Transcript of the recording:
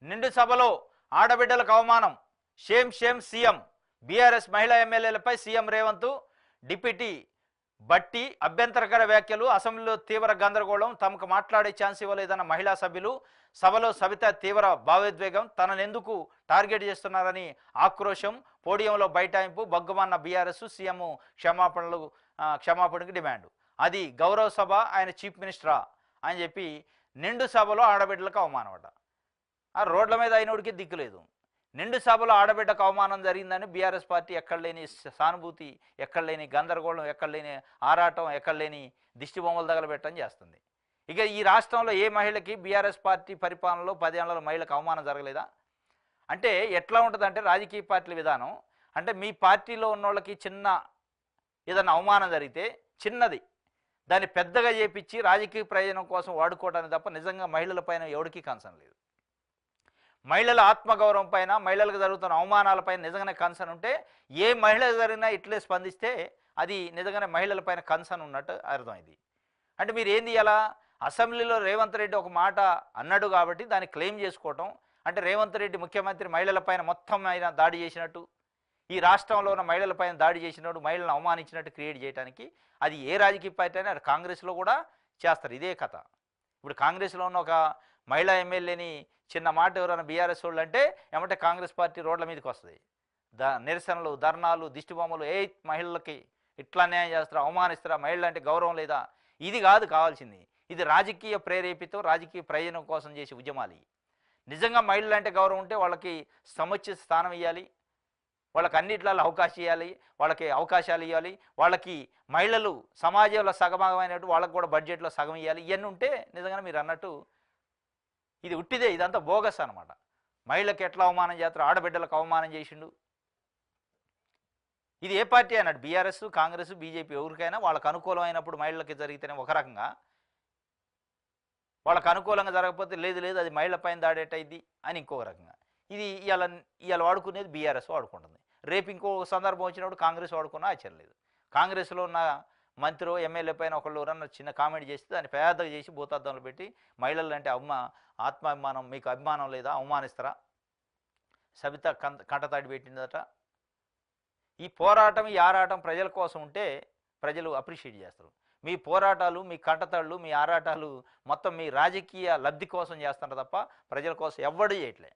నిండు సభలో ఆడబిడ్డలకు అవమానం, షేమ్ షేమ్ సీఎం. బీఆర్ఎస్ మహిళా ఎమ్మెల్యేలపై సీఎం రేవంత్, డిప్యూటీ బట్టి అభ్యంతరకర వ్యాఖ్యలు, అసెంబ్లీలో తీవ్ర గందరగోళం, తమకు మాట్లాడే ఛాన్స్ ఇవ్వలేదన్న మహిళా సభ్యులు, సభలో సవిత తీవ్ర భావోద్వేగం, తననెందుకు టార్గెట్ చేస్తున్నారని ఆక్రోశం, పోడియంలో బైఠాయింపు, బగ్గుమన్న బీఆర్ఎస్, సీఎం క్షమాపణకు డిమాండ్. అది గౌరవ సభ, ఆయన చీఫ్ మినిస్టరా అని చెప్పి నిండు సభలో ఆడబిడ్డలకు అవమానం అట. ఆ రోడ్ల మీద అయినోడికి దిక్కులేదు. నిండు సభలో ఆడబిడ్డకు అవమానం జరిగిందని బీఆర్ఎస్ పార్టీ ఎక్కడ లేని సానుభూతి, ఎక్కడ లేని గందరగోళం, ఎక్కడ లేని ఆరాటం, ఎక్కడ లేని దిష్టి బొమ్మలు తగలబెట్టని చేస్తుంది. ఇక ఈ రాష్ట్రంలో ఏ మహిళకి బీఆర్ఎస్ పార్టీ పరిపాలనలో 10 ఏళ్లలో మహిళకు అవమానం జరగలేదా? అంటే ఎట్లా ఉంటుందంటే రాజకీయ పార్టీల విధానం, అంటే మీ పార్టీలో ఉన్న వాళ్ళకి చిన్న ఏదన్నా అవమానం జరిగితే చిన్నది దాన్ని పెద్దగా చేపించి రాజకీయ ప్రయోజనం కోసం వాడుకోవడానికి తప్ప నిజంగా మహిళల పైన ఎవరికీ కన్సర్న్ లేదు. మహిళల ఆత్మగౌరవం పైన, మహిళలకు జరుగుతున్న అవమానాలపైన నిజంగానే కన్సర్న్ ఉంటే ఏ మహిళకు జరిగినా ఇట్లే స్పందిస్తే అది నిజంగానే మహిళల పైన కన్సర్న్ ఉన్నట్టు అర్థమైంది. అంటే మీరు ఏంది ఇలా అసెంబ్లీలో రేవంత్ రెడ్డి ఒక మాట అన్నాడు కాబట్టి దాన్ని క్లెయిమ్ చేసుకోవటం, అంటే రేవంత్ రెడ్డి ముఖ్యమంత్రి మహిళల పైన మొత్తం ఆయన దాడి చేసినట్టు, ఈ రాష్ట్రంలో ఉన్న మహిళల పైన దాడి చేసినట్టు, మహిళలను అవమానించినట్టు క్రియేట్ చేయడానికి అది ఏ రాజకీయ పార్టీ అయినా కాంగ్రెస్లో కూడా చేస్తారు ఇదే కథ. ఇప్పుడు కాంగ్రెస్లో ఉన్న ఒక మహిళా ఎమ్మెల్యేని చిన్న మాట ఎవరైనా బీఆర్ఎస్ వాళ్ళు అంటే ఏమంటే కాంగ్రెస్ పార్టీ రోడ్ల మీదకి వస్తుంది. నిరసనలు, ధర్నాలు, దిష్టి బొమ్మలు, మహిళలకి ఇట్లా అన్యాయం చేస్తారా, అవమానిస్తారా, మహిళలు అంటే గౌరవం లేదా? ఇది కాదు కావాల్సింది. ఇది రాజకీయ ప్రేరేపితం, రాజకీయ ప్రయోజనం కోసం చేసే ఉద్యమాలు. నిజంగా మహిళలు అంటే గౌరవం ఉంటే వాళ్ళకి సముచిత స్థానం ఇవ్వాలి, వాళ్ళకి అన్నిట్లలో అవకాశం ఇవ్వాలి, వాళ్ళకి అవకాశాలు ఇవ్వాలి, వాళ్ళకి మహిళలు సమాజంలో సగమమైనట్టు వాళ్ళకు కూడా బడ్జెట్లో సగం ఇవ్వాలి. ఇవన్నీ ఉంటే నిజంగా మీరు అన్నట్టు ఇది ఉట్టిదే, ఇదంతా బోగస్ అనమాట. మహిళలకు ఎట్లా అవమానం చేస్తారు, ఆడబిడ్డలకు అవమానం చేసిండు. ఇది ఏ పార్టీ అన్నట్టు బీఆర్ఎస్, కాంగ్రెస్, బీజేపీ ఎవరికైనా వాళ్ళకు అనుకూలమైనప్పుడు మహిళలకి జరిగితేనే ఒక రకంగా, వాళ్ళకు అనుకూలంగా జరగకపోతే లేదు లేదు అది మహిళల పైన దాడేటైద్ది అని ఇంకొక రకంగా. ఇది ఇవాళ వాడుకునేది బీఆర్ఎస్ వాడుకుంటుంది. రేపు ఇంకో సందర్భం వచ్చినప్పుడు కాంగ్రెస్ వాడుకున్నా ఆశ్చర్యం లేదు. కాంగ్రెస్లో ఉన్న మంత్రి ఎమ్మెల్యే పైన ఒకళ్ళు ఎవరన్నా చిన్న కామెంట్ చేస్తే దాన్ని పెద్దగా చేసి భూతార్థంలో పెట్టి మహిళలు అంటే ఆత్మాభిమానం, మీకు అభిమానం లేదా, అవమానిస్తారా? సబిత కంటతాడి పెట్టిందట. ఈ పోరాటం, ఈ ఆరాటం ప్రజల కోసం ఉంటే ప్రజలు అప్రిషియేట్ చేస్తారు. మీ పోరాటాలు, మీ కంటతాళ్ళు, మీ ఆరాటాలు మొత్తం మీ రాజకీయ లబ్ధి కోసం చేస్తున్నారు తప్ప ప్రజల కోసం ఎవ్వడూ చేయట్లే.